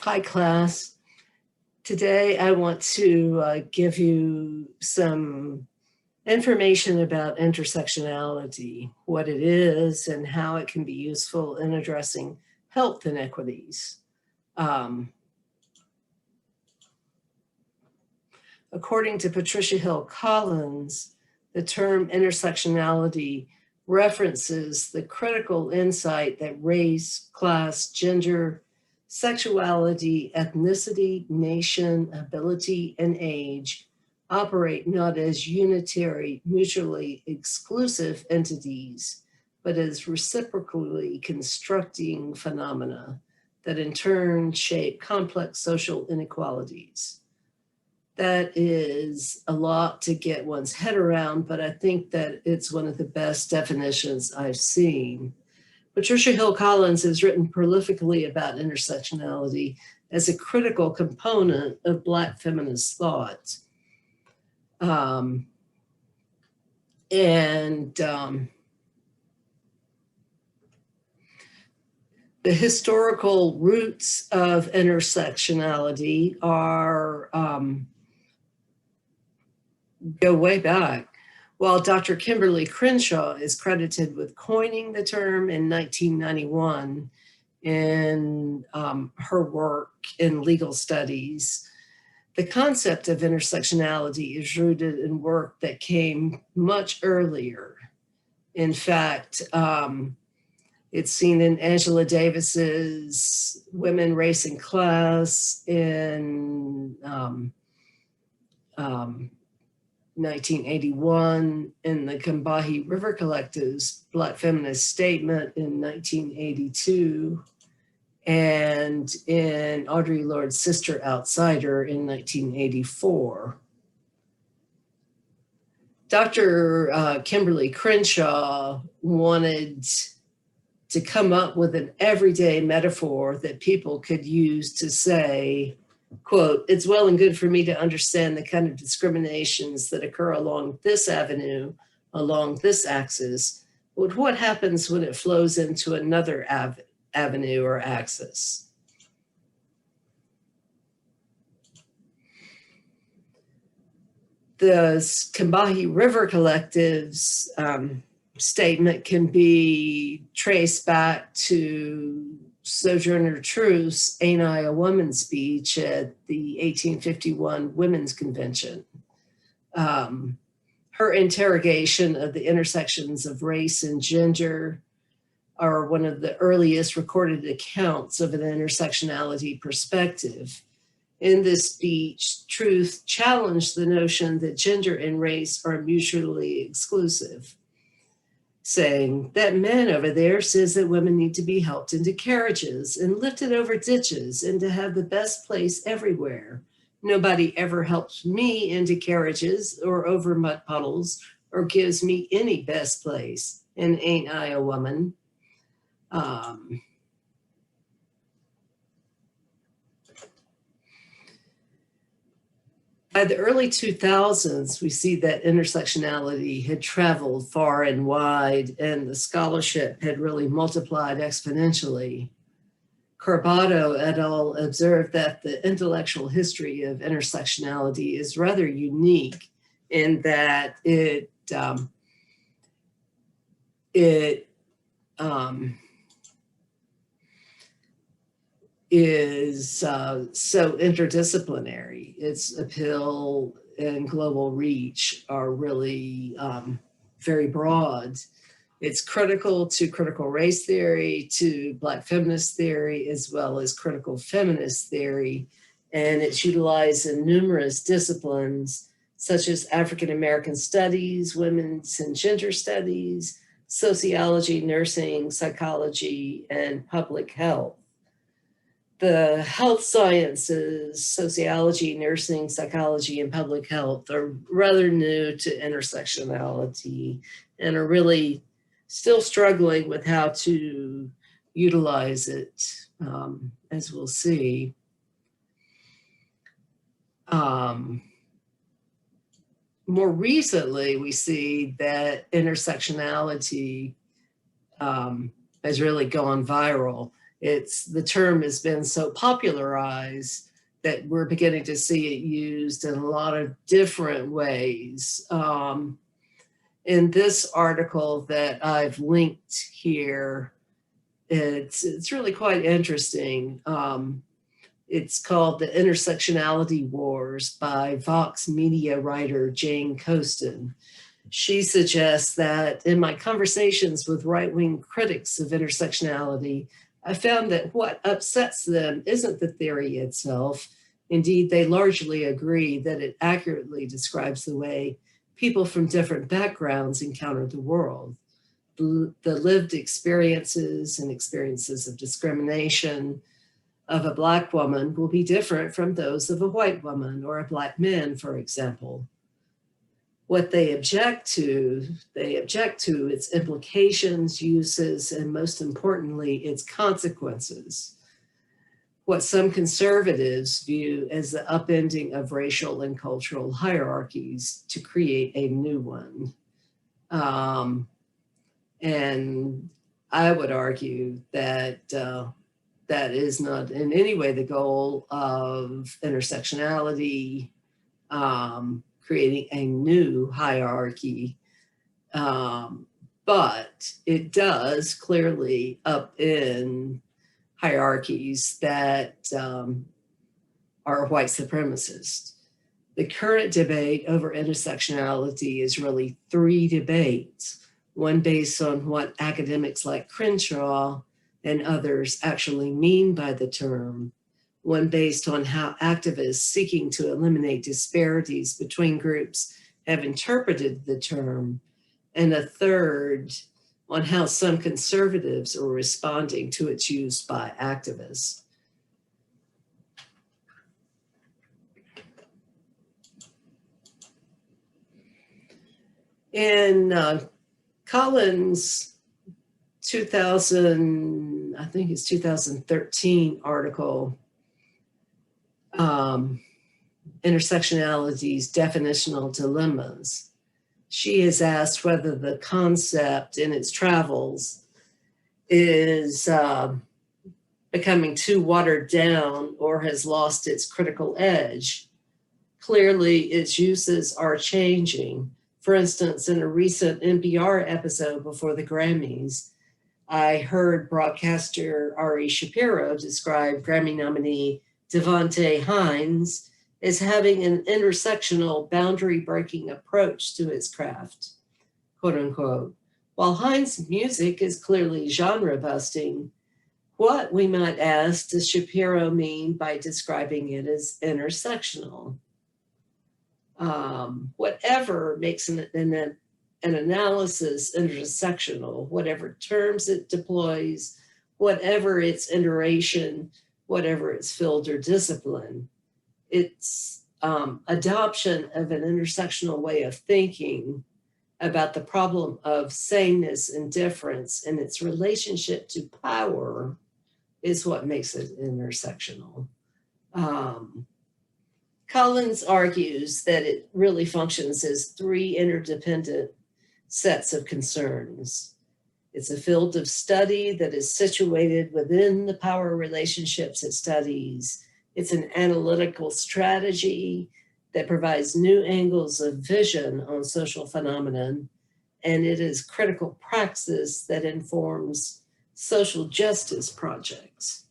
Hi, class. Today I want to give you some information about intersectionality, what it is, and how it can be useful in addressing health inequities. According to Patricia Hill Collins, the term intersectionality references the critical insight that race, class, gender, sexuality, ethnicity, nation, ability, and age operate not as unitary, mutually exclusive entities, but as reciprocally constructing phenomena that in turn shape complex social inequalities. That is a lot to get one's head around, but I think that it's one of the best definitions I've seen. Patricia Hill Collins has written prolifically about intersectionality as a critical component of Black feminist thought. The historical roots of intersectionality are go way back. While Dr. Kimberly Crenshaw is credited with coining the term in 1991 in her work in legal studies, the concept of intersectionality is rooted in work that came much earlier. In fact, it's seen in Angela Davis's Women, Race, and Class in 1981, in the Combahee River Collective's Black Feminist Statement in 1982, and in Audre Lorde's Sister Outsider in 1984. Dr. Kimberly Crenshaw wanted to come up with an everyday metaphor that people could use to say, quote, "It's well and good for me to understand the kind of discriminations that occur along this avenue, along this axis, but what happens when it flows into another avenue or axis?" The Combahee River Collective's statement can be traced back to Sojourner Truth's "Ain't I a Woman" speech at the 1851 Women's Convention. Her interrogation of the intersections of race and gender are one of the earliest recorded accounts of an intersectionality perspective. In this speech, Truth challenged the notion that gender and race are mutually exclusive, saying, "That man over there says that women need to be helped into carriages and lifted over ditches and to have the best place everywhere. Nobody ever helps me into carriages or over mud puddles or gives me any best place. And ain't I a woman?" By the early 2000s, we see that intersectionality had traveled far and wide, and the scholarship had really multiplied exponentially. Corbato et al. Observed that the intellectual history of intersectionality is rather unique in that it is so interdisciplinary. Its appeal and global reach are really very broad. It's critical to critical race theory, to Black feminist theory, as well as critical feminist theory. And it's utilized in numerous disciplines, such as African American studies, women's and gender studies, sociology, nursing, psychology, and public health. The health sciences, sociology, nursing, psychology, and public health are rather new to intersectionality and are really still struggling with how to utilize it, as we'll see. More recently, we see that intersectionality has really gone viral. The term has been so popularized that we're beginning to see it used in a lot of different ways. In this article that I've linked here, it's really quite interesting. It's called The Intersectionality Wars by Vox Media writer Jane Coaston. She suggests that in my conversations with right-wing critics of intersectionality, I found that what upsets them isn't the theory itself. Indeed, they largely agree that it accurately describes the way people from different backgrounds encounter the world. The lived experiences and experiences of discrimination of a Black woman will be different from those of a white woman or a Black man, for example. What they object to its implications, uses, and most importantly, its consequences. What some conservatives view as the upending of racial and cultural hierarchies to create a new one. And I would argue that that is not in any way the goal of intersectionality, creating a new hierarchy, but it does clearly upend hierarchies that are white supremacist. The current debate over intersectionality is really three debates, one based on what academics like Crenshaw and others actually mean by the term, one based on how activists seeking to eliminate disparities between groups have interpreted the term, and a third on how some conservatives are responding to its use by activists. In Collins' 2013 article, Intersectionality's Definitional Dilemmas, she has asked whether the concept in its travels is becoming too watered down or has lost its critical edge. Clearly, its uses are changing. For instance, in a recent NPR episode before the Grammys, I heard broadcaster Ari Shapiro describe Grammy nominee Devontae Hines is having an intersectional boundary-breaking approach to his craft, quote unquote. While Hines' music is clearly genre-busting, what, we might ask, does Shapiro mean by describing it as intersectional? Whatever makes an analysis intersectional, whatever terms it deploys, whatever its iteration, whatever its field or discipline, its adoption of an intersectional way of thinking about the problem of sameness and difference and its relationship to power is what makes it intersectional. Collins argues that it really functions as three interdependent sets of concerns. It's a field of study that is situated within the power relationships it studies. It's an analytical strategy that provides new angles of vision on social phenomenon, and it is critical praxis that informs social justice projects.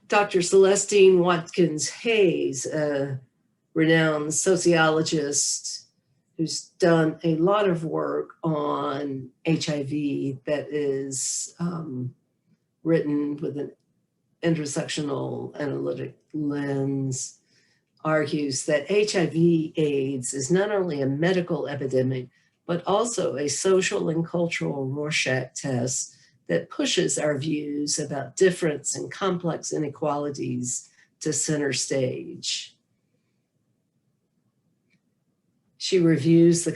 Dr. Celestine Watkins Hayes, a renowned sociologist who's done a lot of work on HIV that is written with an intersectional analytic lens, argues that HIV/AIDS is not only a medical epidemic, but also a social and cultural Rorschach test that pushes our views about difference and complex inequalities to center stage. She reviews the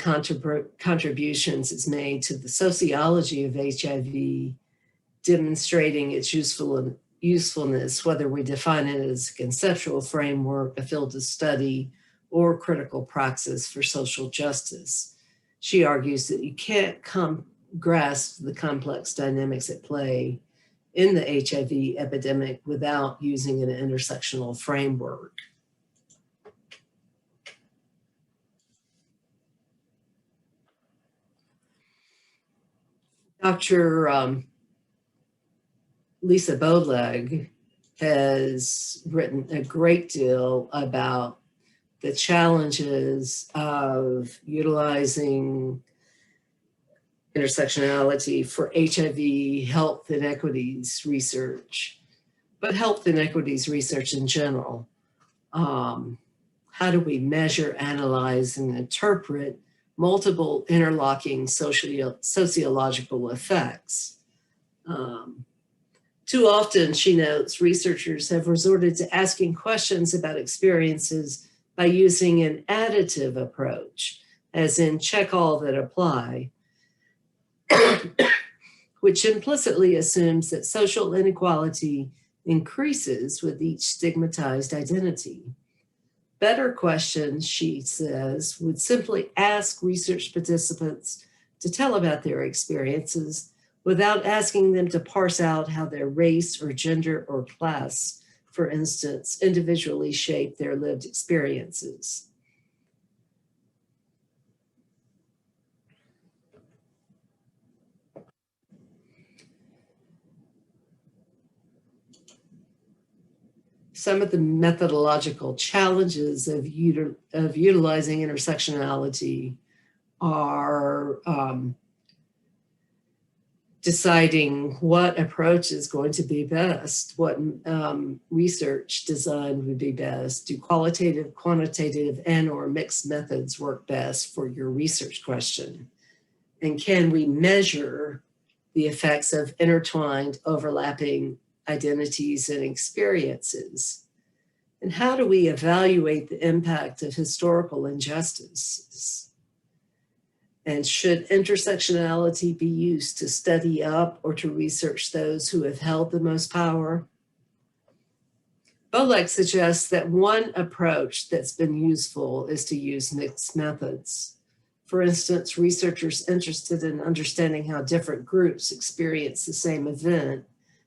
contributions it's made to the sociology of HIV, demonstrating its usefulness, whether we define it as a conceptual framework, a field of study, or critical praxis for social justice. She argues that you can't grasp the complex dynamics at play in the HIV epidemic without using an intersectional framework. Dr. Lisa Bowleg has written a great deal about the challenges of utilizing intersectionality for HIV health inequities research, but health inequities research in general. How do we measure, analyze, and interpret multiple interlocking sociological effects? Too often, she notes, researchers have resorted to asking questions about experiences by using an additive approach, as in check all that apply, which implicitly assumes that social inequality increases with each stigmatized identity. Better questions, she says, would simply ask research participants to tell about their experiences without asking them to parse out how their race or gender or class, for instance, individually shape their lived experiences. Some of the methodological challenges of utilizing intersectionality are deciding what approach is going to be best, what research design would be best. Do qualitative, quantitative, and/or mixed methods work best for your research question? And can we measure the effects of intertwined, overlapping identities and experiences? And how do we evaluate the impact of historical injustices? And should intersectionality be used to study up or to research those who have held the most power? Bowleg suggests that one approach that's been useful is to use mixed methods. For instance, researchers interested in understanding how different groups experience the same event,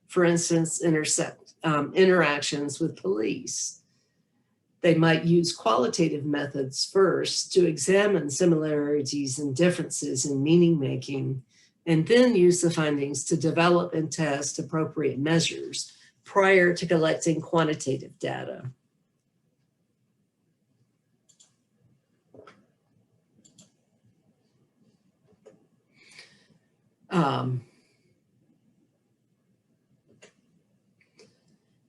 for instance, interactions with police. They might use qualitative methods first to examine similarities and differences in meaning making, and then use the findings to develop and test appropriate measures prior to collecting quantitative data.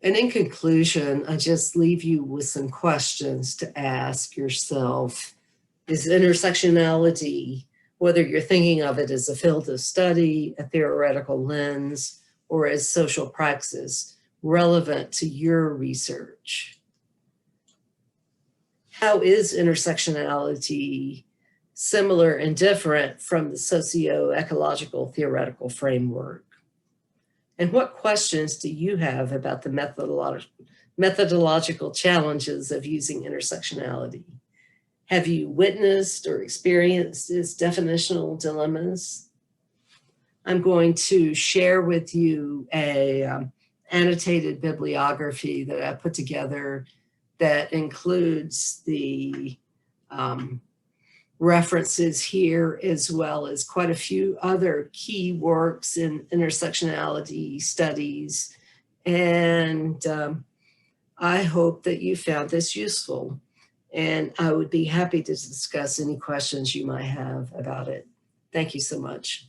And in conclusion, I just leave you with some questions to ask yourself. Is intersectionality, whether you're thinking of it as a field of study, a theoretical lens, or as social praxis, relevant to your research? How is intersectionality similar and different from the socio-ecological theoretical framework? And what questions do you have about the methodological challenges of using intersectionality? Have you witnessed or experienced its definitional dilemmas? I'm going to share with you a annotated bibliography that I put together that includes the references here, as well as quite a few other key works in intersectionality studies. And I hope that you found this useful. And I would be happy to discuss any questions you might have about it. Thank you so much.